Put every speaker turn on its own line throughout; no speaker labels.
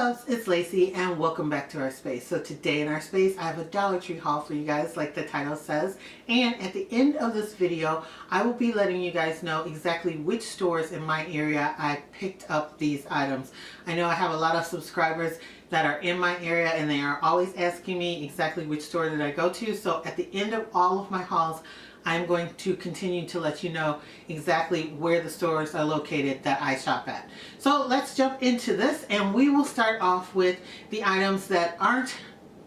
loves, it's Lacey and welcome back to our space. So today in our space I have a Dollar Tree haul for you guys like the title says, and at the end of this video I will be letting you guys know exactly which stores in my area I picked up these items. I know I have a lot of subscribers that are in my area and they are always asking me exactly which store did I go to, so at the end of all of my hauls I'm going to continue to let you know exactly where the stores are located that I shop at. So let's jump into this and we will start off with the items that aren't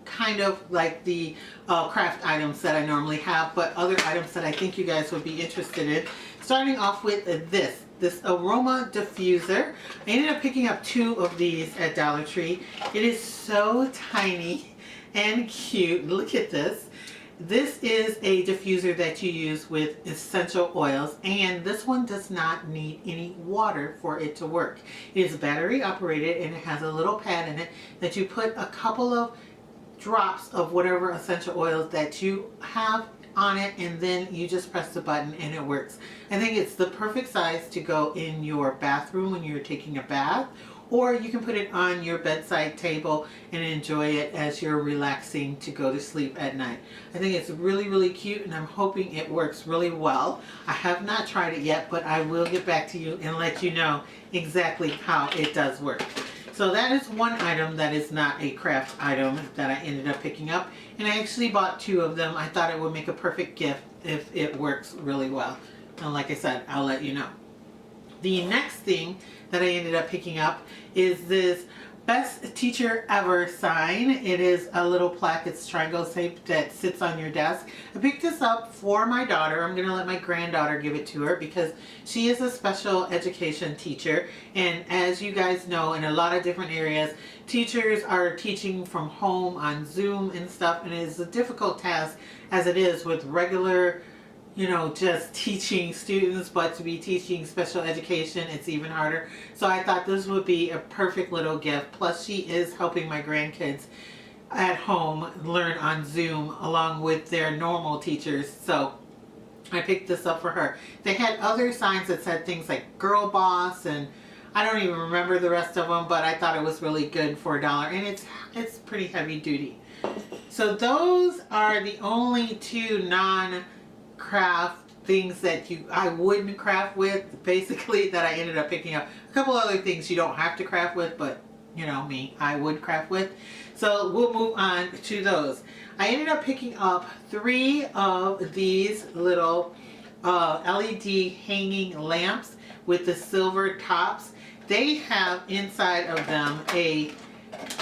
kind of like the craft items that I normally have, but other items that I think you guys would be interested in. Starting off with this aroma diffuser. I ended up picking up 2 of these at Dollar Tree. It is so tiny and cute. Look at this. This is a diffuser that you use with essential oils, and this one does not need any water for it to work. It is battery operated and it has a little pad in it that you put a couple of drops of whatever essential oils that you have on it, and then you just press the button and it works. I think it's the perfect size to go in your bathroom when you're taking a bath, or you can put it on your bedside table and enjoy it as you're relaxing to go to sleep at night. I think it's really cute and I'm hoping it works really well. I have not tried it yet, but I will get back to you and let you know exactly how it does work. So that is one item that is not a craft item that I ended up picking up, and I actually bought 2 of them. I thought it would make a perfect gift if it works really well. And like I said, I'll let you know. The next thing that I ended up picking up is this Best Teacher Ever sign. It is a little plaque. It's triangle shaped that sits on your desk. I picked this up for my daughter. I'm going to let my granddaughter give it to her because she is a special education teacher. And as you guys know, in a lot of different areas, teachers are teaching from home on Zoom and stuff. And it is a difficult task as it is with regular, just teaching students, but to be teaching special education, it's even harder. So I thought this would be a perfect little gift. Plus she is helping my grandkids at home learn on Zoom along with their normal teachers. So I picked this up for her. They had other signs that said things like Girl Boss, and I don't even remember the rest of them, but I thought it was really good for $1, and it's pretty heavy duty. So those are the only 2 non-craft things that I wouldn't craft with, basically, that I ended up picking up. A couple other things you don't have to craft with, but you know me, I would craft with. So we'll move on to those. I ended up picking up 3 of these little LED hanging lamps with the silver tops. They have inside of them a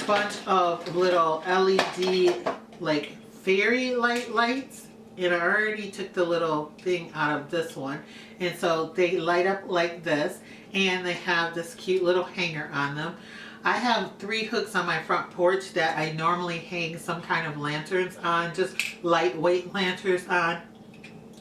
bunch of little LED like fairy lights. And I already took the little thing out of this one, and so they light up like this, and they have this cute little hanger on them. I have 3 hooks on my front porch that I normally hang some kind of lanterns on, just lightweight lanterns on,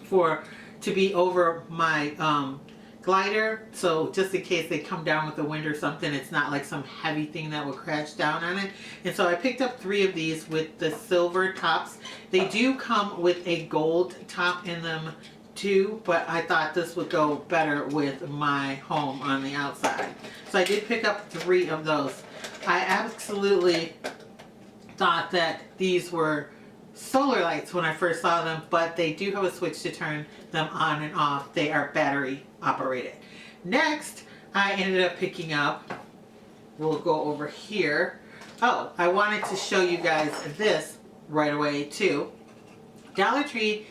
to be over my glider, so just in case they come down with the wind or something, it's not like some heavy thing that will crash down on it. And so I picked up 3 of these with the silver tops. They do come with a gold top in them too, but I thought this would go better with my home on the outside. So I did pick up 3 of those. I absolutely thought that these were solar lights when I first saw them, but they do have a switch to turn them on and off. They are battery operated. Next, I ended up picking up, we'll go over here. Oh, I wanted to show you guys this right away too. Dollar Tree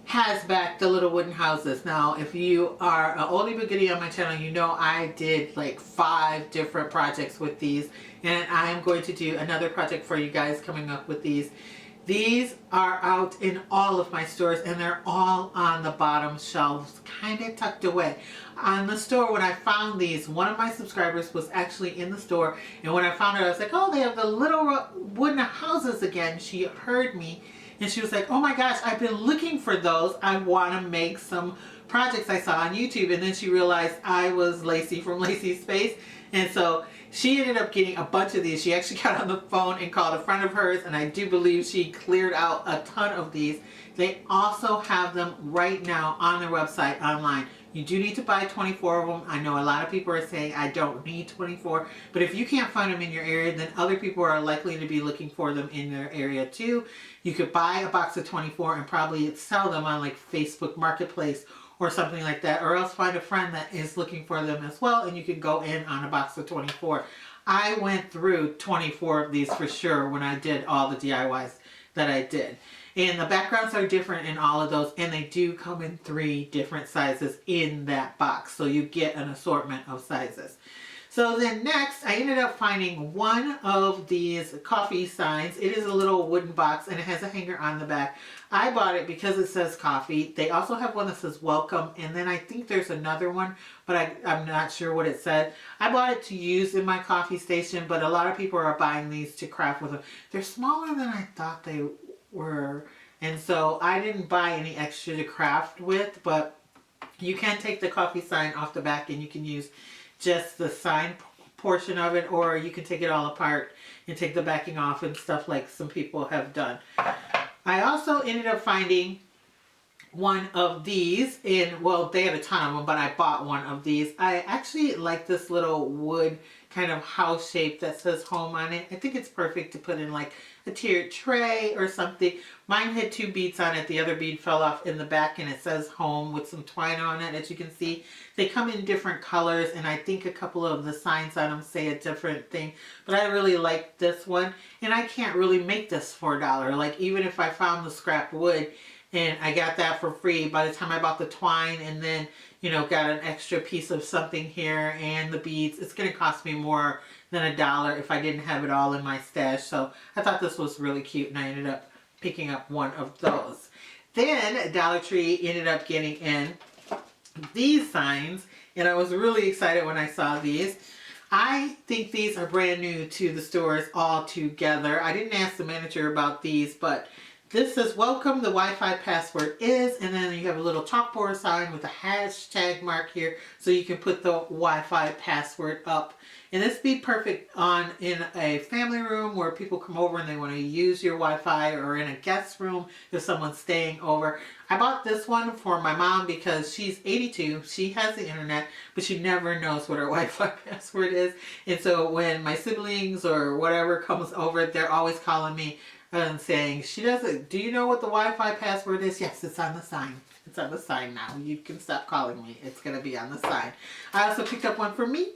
has back the little wooden houses. Now, if you are an oldie but goodie on my channel, you know I did like 5 different projects with these, and I am going to do another project for you guys coming up with these. These are out in all of my stores, and they're all on the bottom shelves, kind of tucked away. On the store, when I found these, one of my subscribers was actually in the store, and when I found her, I was like, oh, they have the little wooden houses again. She heard me, and she was like, oh my gosh, I've been looking for those. I want to make some projects I saw on YouTube. And then she realized I was Lacey from Lacee's Space, and so she ended up getting a bunch of these. She actually got on the phone and called a friend of hers, and I do believe she cleared out a ton of these. They also have them right now on their website online. You do need to buy 24 of them. I know a lot of people are saying I don't need 24, but if you can't find them in your area, then other people are likely to be looking for them in their area too. You could buy a box of 24 and probably sell them on like Facebook Marketplace or something like that, or else find a friend that is looking for them as well, and you can go in on a box of 24. I went through 24 of these for sure when I did all the DIYs that I did. And the backgrounds are different in all of those, and they do come in 3 different sizes in that box, so you get an assortment of sizes. So then next, I ended up finding one of these coffee signs. It is a little wooden box, and it has a hanger on the back. I bought it because it says coffee. They also have one that says welcome, and then I think there's another one, but I'm not sure what it said. I bought it to use in my coffee station, but a lot of people are buying these to craft with them. They're smaller than I thought they were, and so I didn't buy any extra to craft with, but you can take the coffee sign off the back and you can use just the sign portion of it, or you can take it all apart and take the backing off and stuff like some people have done. I also ended up finding one of these in, well, they had a ton of them, but I bought one of these. I actually like this little wood kind of house shape that says home on it. I think it's perfect to put in like a tiered tray or something. Mine had 2 beads on it. The other bead fell off in the back, and it says home with some twine on it, as you can see. They come in different colors, and I think a couple of the signs on them say a different thing, but I really like this one, and I can't really make this for $1. Like, even if I found the scrap wood and I got that for free, by the time I bought the twine and then, you know, got an extra piece of something here and the beads, it's going to cost me more than $1 if I didn't have it all in my stash. So I thought this was really cute, and I ended up picking up one of those. Then Dollar Tree ended up getting in these signs, and I was really excited when I saw these. I think these are brand new to the stores altogether. I didn't ask the manager about these, but this says welcome, the Wi-Fi password is, and then you have a little chalkboard sign with a hashtag mark here so you can put the Wi-Fi password up. And this would be perfect in a family room where people come over and they want to use your Wi-Fi, or in a guest room if someone's staying over. I bought this one for my mom because she's 82. She has the internet, but she never knows what her Wi-Fi password is. And so when my siblings or whatever comes over, they're always calling me and saying, she doesn't, do you know what the Wi-Fi password is? Yes, it's on the sign. It's on the sign now. You can stop calling me. It's going to be on the sign. I also picked up one for me.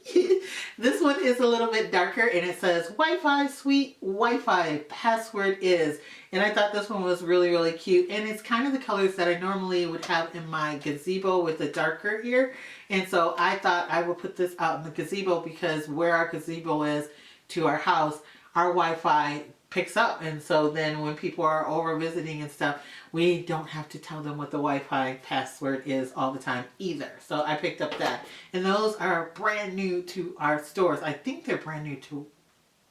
This one is a little bit darker, and it says Wi-Fi sweet Wi-Fi password is. And I thought this one was really, really cute. And it's kind of the colors that I normally would have in my gazebo with the darker here. And so I thought I would put this out in the gazebo because where our gazebo is to our house, our Wi-Fi picks up, and so then when people are over visiting and stuff, we don't have to tell them what the Wi-Fi password is all the time either. So I picked up that, and those are brand new to our stores. I think they're brand new to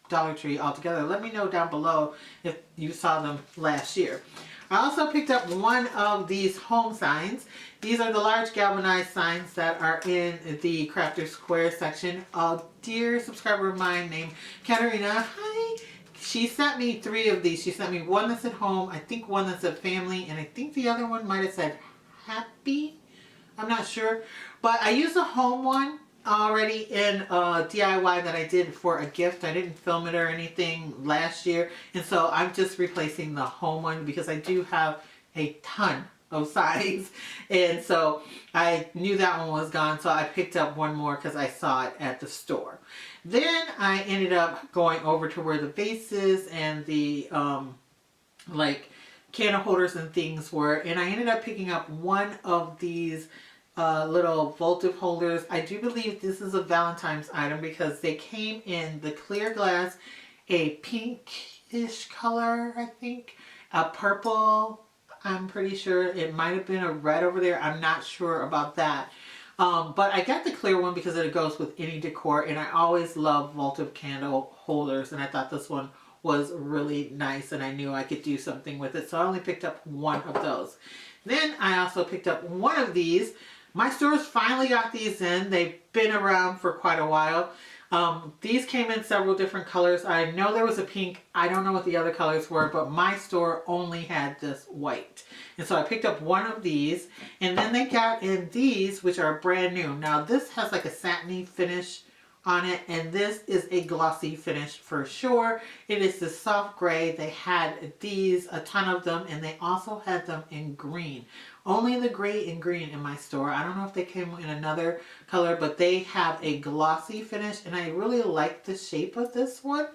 Dollar Tree altogether. Let me know down below if you saw them last year. I also picked up one of these home signs. These are the large galvanized signs that are in the Crafter Square section. A dear subscriber of mine named Katarina, hi, she sent me 3 of these. She sent me one that said home, I think one that said family, and I think the other one might have said happy. I'm not sure. But I used a home one already in a DIY that I did for a gift. I didn't film it or anything last year. And so I'm just replacing the home one because I do have a ton of signs. And so I knew that one was gone. So I picked up one more because I saw it at the store. Then I ended up going over to where the vases and the like candle holders and things were. And I ended up picking up one of these little votive holders. I do believe this is a Valentine's item because they came in the clear glass, a pinkish color, I think, a purple, I'm pretty sure. It might have been a red over there. I'm not sure about that. But I got the clear one because it goes with any decor, and I always love votive candle holders, and I thought this one was really nice, and I knew I could do something with it, so I only picked up one of those. Then I also picked up one of these. My stores finally got these in. They've been around for quite a while. These came in several different colors. I know there was a pink. I don't know what the other colors were, but my store only had this white. And so I picked up one of these, and then they got in these, which are brand new. Now this has like a satiny finish on it, and this is a glossy finish for sure. It is the soft gray. They had these, a ton of them, and they also had them in green. Only the gray and green in my store. I don't know if they came in another color, but they have a glossy finish, and I really like the shape of this one.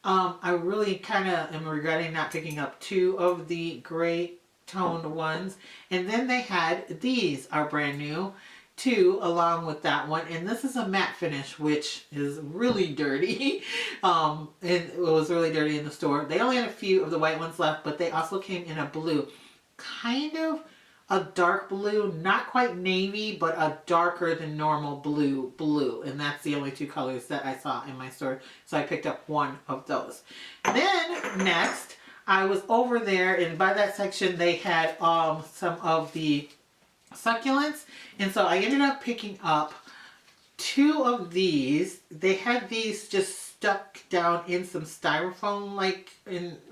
I really kind of am regretting not picking up two of the gray toned ones. And then they had, these are brand new, two along with that one, and this is a matte finish, which is really dirty. And it was really dirty in the store. They only had a few of the white ones left, but they also came in a blue, kind of a dark blue, not quite navy, but a darker than normal blue, and that's the only two colors that I saw in my store, so I picked up one of those. Then next I was over there, and by that section they had some of the succulents, and so I ended up picking up two of these. They had these just stuck down in some styrofoam, like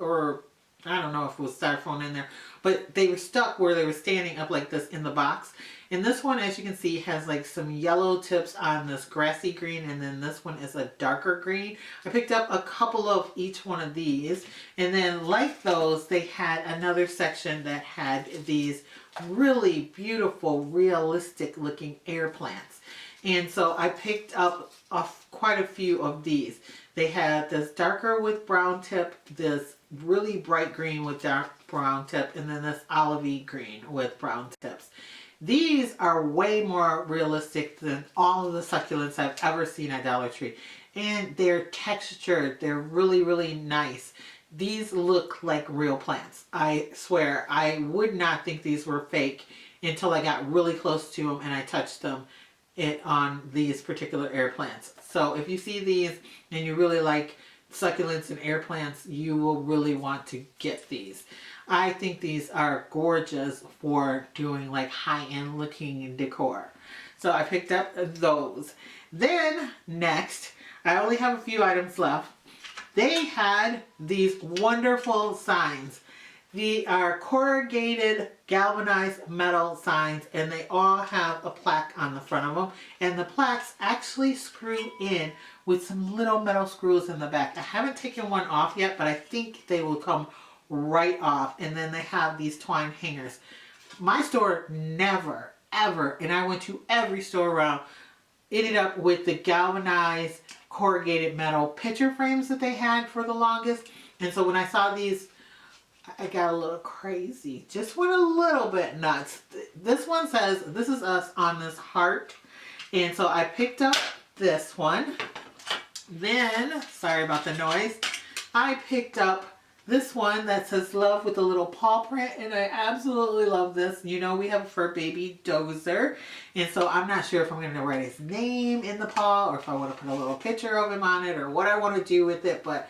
or I don't know if it was styrofoam in there, but they were stuck where they were standing up like this in the box. And this one, as you can see, has like some yellow tips on this grassy green, and then this one is a darker green. I picked up a couple of each one of these, and then like those, they had another section that had these really beautiful, realistic looking air plants. And so I picked up quite a few of these. They had this darker with brown tip, this really bright green with dark brown tip, and then this olivey green with brown tips. These are way more realistic than all of the succulents I've ever seen at Dollar Tree. And they're textured. They're really, really nice. These look like real plants. I swear, I would not think these were fake until I got really close to them and I touched them on these particular air plants. So if you see these and you really like succulents and air plants, you will really want to get these. I think these are gorgeous for doing like high-end looking decor. So I picked up those. Then next, I only have a few items left. They had these wonderful signs. They are corrugated galvanized metal signs, and they all have a plaque on the front of them. And the plaques actually screw in with some little metal screws in the back. I haven't taken one off yet, but I think they will come right off. And then they have these twine hangers. My store never, ever, and I went to every store around, ended up with the galvanized corrugated metal picture frames that they had for the longest. And so when I saw these, I got a little crazy. Just went a little bit nuts. This one says, "This is us" on this heart. And so I picked up this one. Then, sorry about the noise, I picked up this one that says "Love" with a little paw print, and I absolutely love this. You know, we have a fur baby Dozer, and so I'm not sure if I'm going to write his name in the paw or if I want to put a little picture of him on it or what I want to do with it, but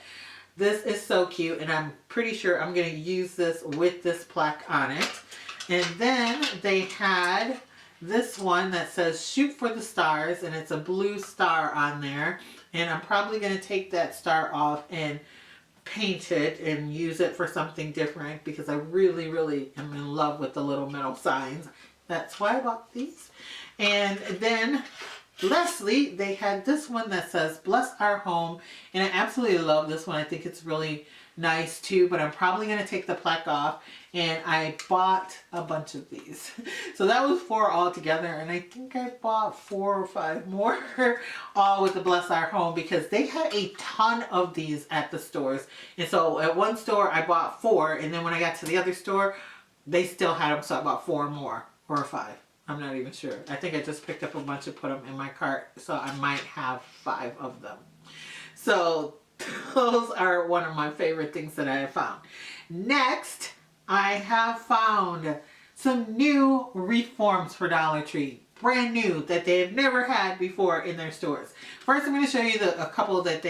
this is so cute, and I'm pretty sure I'm going to use this with this plaque on it. And then they had this one that says "Shoot for the Stars," and it's a blue star on there, and I'm probably going to take that star off and paint it and use it for something different because I really, really am in love with the little metal signs. That's why I bought these. And then lastly, they had this one that says "Bless Our Home," and I absolutely love this one. I think it's really nice too, but I'm probably going to take the plaque off, and I bought a bunch of these. So that was 4 altogether, and I think I bought 4 or 5 more all with the "Bless Our Home" because they had a ton of these at the stores. And so at one store I bought 4, and then when I got to the other store they still had them, so I bought 4 more or 5. I'm not even sure. I think I just picked up a bunch and put them in my cart, so I might have 5 of them. So those are one of my favorite things that I have found. Next, I have found some new wreath forms for Dollar Tree. Brand new that they have never had before in their stores. First, I'm going to show you a couple that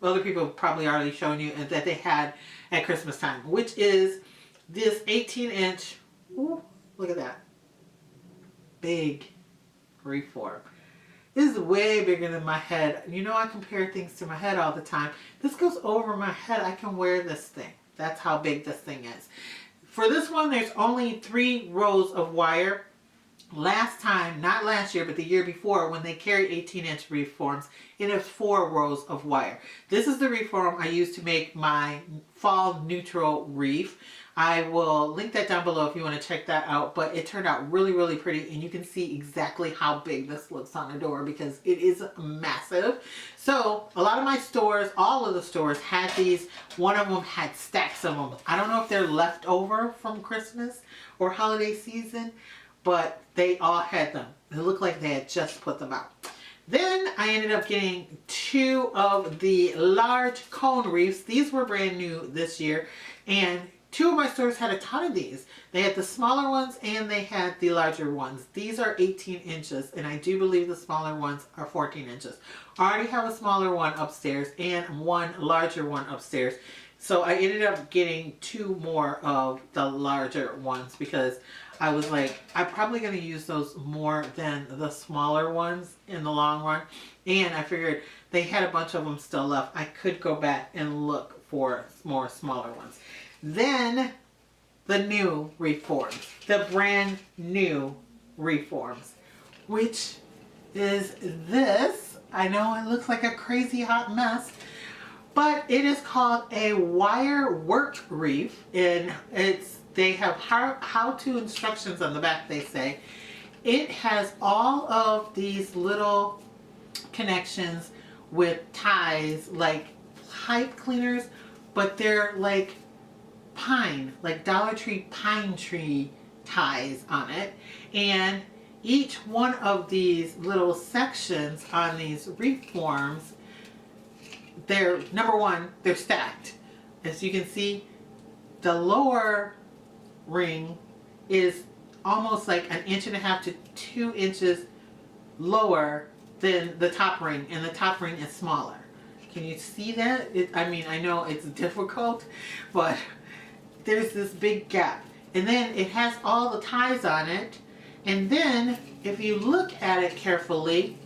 other people have probably already shown you and that they had at Christmas time, which is this 18-inch, look at that, big wreath form. This is way bigger than my head. You know I compare things to my head all the time. This goes over my head. I can wear this thing. That's how big this thing is. For this one, there's only 3 rows of wire. Last time, not last year, but the year before, when they carried 18-inch wreath forms, it has 4 rows of wire. This is the wreath form I use to make my fall neutral wreath. I will link that down below if you want to check that out, but it turned out really, really pretty, and you can see exactly how big this looks on the door because it is massive. So a lot of my stores, all of the stores had these. One of them had stacks of them. I don't know if they're left over from Christmas or holiday season, but they all had them. It looked like they had just put them out. Then I ended up getting 2 of the large cone wreaths. These were brand new this year, and 2 of my stores had a ton of these. They had the smaller ones and they had the larger ones. These are 18 inches, and I do believe the smaller ones are 14 inches. I already have a smaller one upstairs and one larger one upstairs. So I ended up getting 2 more of the larger ones because I was like, I'm probably going to use those more than the smaller ones in the long run. And I figured they had a bunch of them still left. I could go back and look for more smaller ones. Then the new reforms, the brand new reforms, which is this. I know it looks like a crazy hot mess, but it is called a wire work wreath, and they have how-to instructions on the back, they say. It has all of these little connections with ties, like pipe cleaners, but they're like pine, like Dollar Tree pine tree ties on it. And each one of these little sections on these wreath forms, they're, number one, they're stacked. As you can see, the lower ring is almost like 1.5 to 2 inches lower than the top ring, and the top ring is smaller. Can you see that? I mean, I know it's difficult, but there's this big gap. And then it has all the ties on it. And then if you look at it carefully,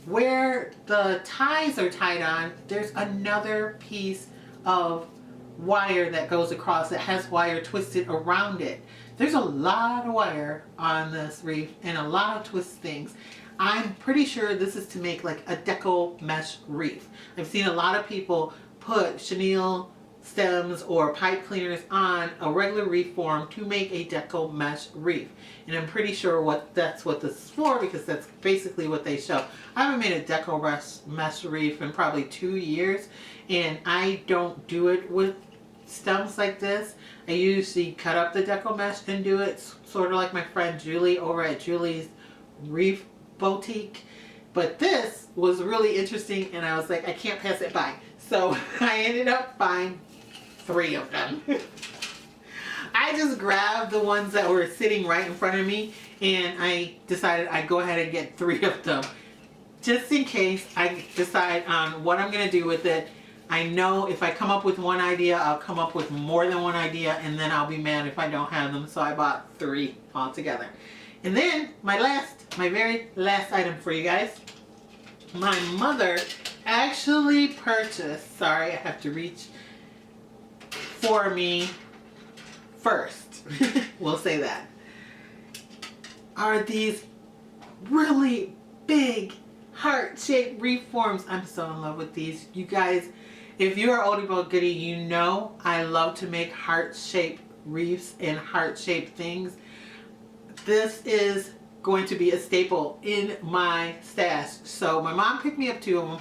where the ties are tied on, there's another piece of wire that goes across that has wire twisted around it. There's a lot of wire on this wreath and a lot of twist things. I'm pretty sure this is to make like a deco mesh wreath. I've seen a lot of people put chenille stems or pipe cleaners on a regular wreath form to make a deco mesh wreath, and I'm pretty sure that's what this is for, because that's basically what they show. I haven't made a deco mesh wreath in probably 2 years, and I don't do it with stems like this. I usually cut up the deco mesh and do it sort of like my friend Julie over at Julie's Wreath Boutique. But this was really interesting, and I was like, I can't pass it by. So I ended up buying 3 of them. I just grabbed the ones that were sitting right in front of me, and I decided I'd go ahead and get 3 of them. Just in case I decide on what I'm going to do with it. I know if I come up with one idea, I'll come up with more than one idea, and then I'll be mad if I don't have them. So I bought 3 altogether. And then my very last item for you guys. My mother actually purchased, sorry, I have to reach for me first. We'll say that. Are these really big heart-shaped wreath forms. I'm so in love with these. You guys, if you're an oldie but goodie, you know I love to make heart-shaped wreaths and heart-shaped things. This is going to be a staple in my stash. So my mom picked me up 2 of them,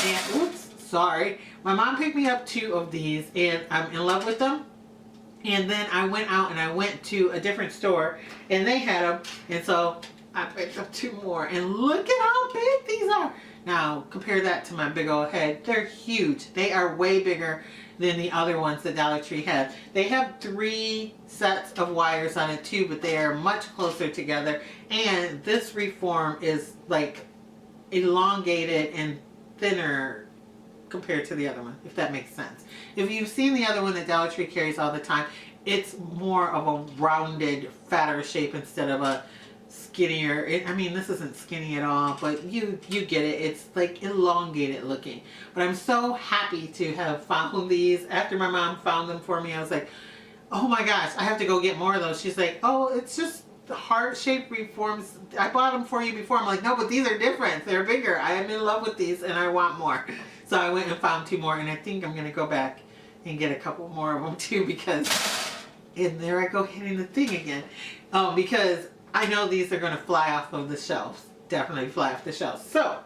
and oops, sorry. My mom picked me up 2 of these, and I'm in love with them. And then I went out and I went to a different store, and they had them, and so I picked up 2 more. And look at how big these are. Now compare that to my big old head. They're huge. They are way bigger than the other ones that Dollar Tree has. They have 3 sets of wires on it too, but they are much closer together. And this reform is like elongated and thinner compared to the other one, if that makes sense. If you've seen the other one that Dollar Tree carries all the time, it's more of a rounded, fatter shape instead of a skinnier. I mean, this isn't skinny at all, but you get it. It's like elongated looking. But I'm so happy to have found these. After my mom found them for me, I was like, oh my gosh, I have to go get more of those. She's like, oh, it's just heart-shaped reforms. I bought them for you before. I'm like, no, but these are different. They're bigger. I am in love with these and I want more. So I went and found 2 more, and I think I'm going to go back and get a couple more of them too, because, and there I go hitting the thing again, because I know these are going to fly off of the shelves. Definitely fly off the shelves. So,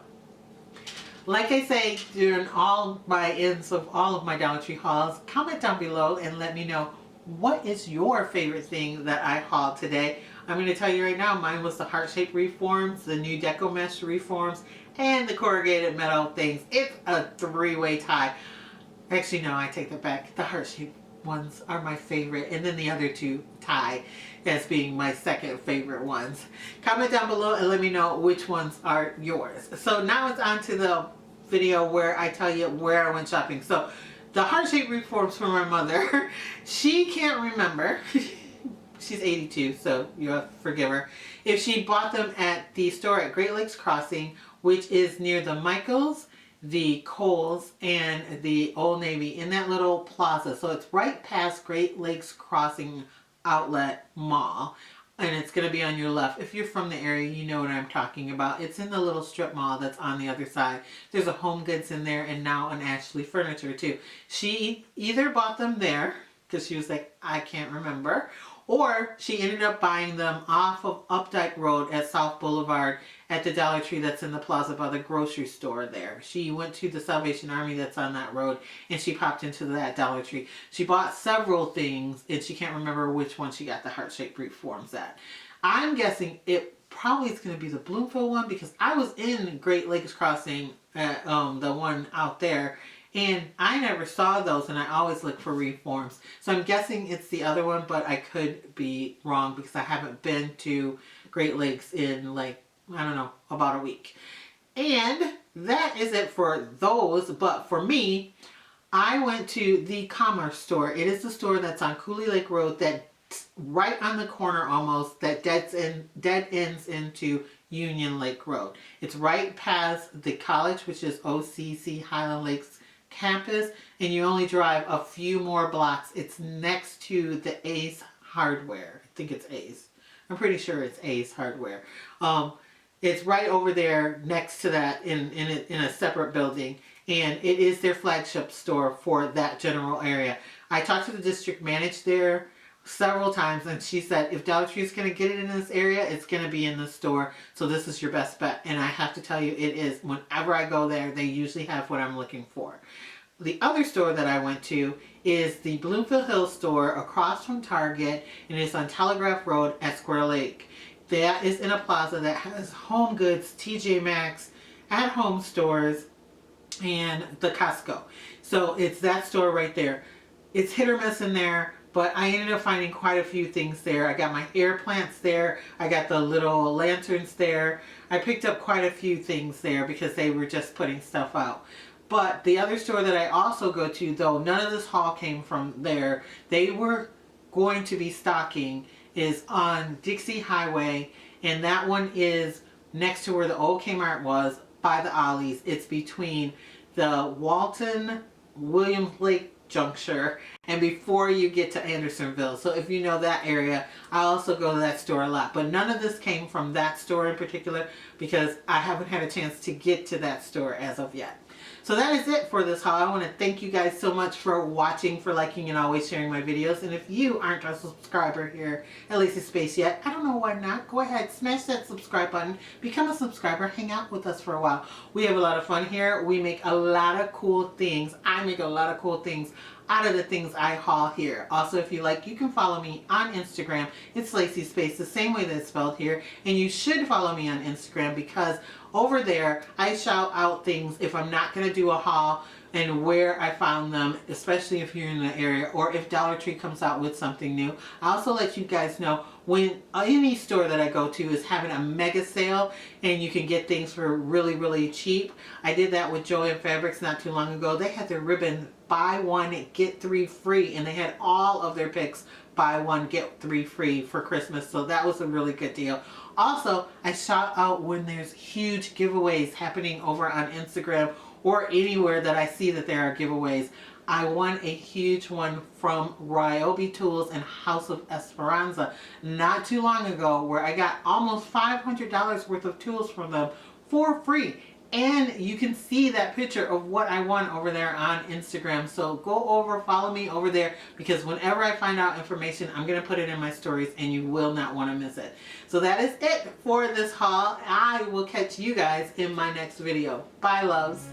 like I say during all my ends of all of my Dollar Tree hauls, comment down below and let me know what is your favorite thing that I hauled today. I'm going to tell you right now, mine was the heart-shaped reforms, the new deco mesh reforms, and the corrugated metal things. It's a 3-way tie. Actually, no, I take that back. The heart-shaped ones are my favorite, and then the other 2 tie as being my second favorite ones. Comment down below and let me know which ones are yours. So now it's on to the video where I tell you where I went shopping. So the heart-shaped reforms for my mother, she can't remember. She's 82, so you have to forgive her. If she bought them at the store at Great Lakes Crossing, which is near the Michaels, the Kohl's, and the Old Navy, in that little plaza. So it's right past Great Lakes Crossing Outlet Mall, and it's going to be on your left. If you're from the area, you know what I'm talking about. It's in the little strip mall that's on the other side. There's a Home Goods in there, and now an Ashley Furniture too. She either bought them there, because she was like, I can't remember, or she ended up buying them off of Updike Road at South Boulevard at the Dollar Tree that's in the plaza by the grocery store there. She went to the Salvation Army that's on that road, and she popped into that Dollar Tree. She bought several things, and she can't remember which one she got the heart-shaped reforms at. I'm guessing it probably is going to be the Bloomfield one, because I was in Great Lakes Crossing at the one out there, and I never saw those, and I always look for reforms. So I'm guessing it's the other one, but I could be wrong because I haven't been to Great Lakes in, like, I don't know, about a week. And that is it for those. But for me, I went to the Commerce store. It is the store that's on Cooley Lake Road, that right on the corner almost, that dead ends into Union Lake Road. It's right past the college, which is OCC Highland Lakes campus, and you only drive a few more blocks. It's next to the Ace Hardware. I think it's Ace. I'm pretty sure it's Ace Hardware. It's right over there next to that in a separate building, and it is their flagship store for that general area. I talked to the district manager there several times, and she said if Dollar Tree is going to get it in this area, it's going to be in this store, so this is your best bet. And I have to tell you, it is. Whenever I go there, they usually have what I'm looking for. The other store that I went to is the Bloomfield Hills store across from Target, and it's on Telegraph Road at Square Lake. That is in a plaza that has Home Goods, TJ Maxx, At Home stores, and the Costco. So it's that store right there. It's hit or miss in there, but I ended up finding quite a few things there. I got my air plants there. I got the little lanterns there. I picked up quite a few things there because they were just putting stuff out. But the other store that I also go to, though none of this haul came from there, they were going to be stocking, is on Dixie Highway, and that one is next to where the old Kmart was, by the Ollie's. It's between the Walton Williams Lake juncture and before you get to Andersonville. So if you know that area, I also go to that store a lot. But none of this came from that store in particular because I haven't had a chance to get to that store as of yet. So that is it for this haul. I want to thank you guys so much for watching, for liking, and always sharing my videos. And if you aren't a subscriber here at Lacee Space yet, I don't know why not. Go ahead, smash that subscribe button, become a subscriber, hang out with us for a while. We have a lot of fun here. We make a lot of cool things. I make a lot of cool things out of the things I haul here. Also, if you like, you can follow me on Instagram. It's Lacee Space, the same way that it's spelled here. And you should follow me on Instagram because over there, I shout out things if I'm not going to do a haul and where I found them, especially if you're in the area or if Dollar Tree comes out with something new. I also let you guys know when any store that I go to is having a mega sale and you can get things for really, really cheap. I did that with Jeulia Fabrics not too long ago. They had their ribbon buy one, get three free, and they had all of their picks buy one get 3 free for Christmas, so that was a really good deal. Also, I shout out when there's huge giveaways happening over on Instagram or anywhere that I see that there are giveaways. I won a huge one from Ryobi Tools and House of Esperanza not too long ago, where I got almost $500 worth of tools from them for free. And you can see that picture of what I won over there on Instagram. So go over, follow me over there, because whenever I find out information, I'm going to put it in my stories and you will not want to miss it. So that is it for this haul. I will catch you guys in my next video. Bye, loves.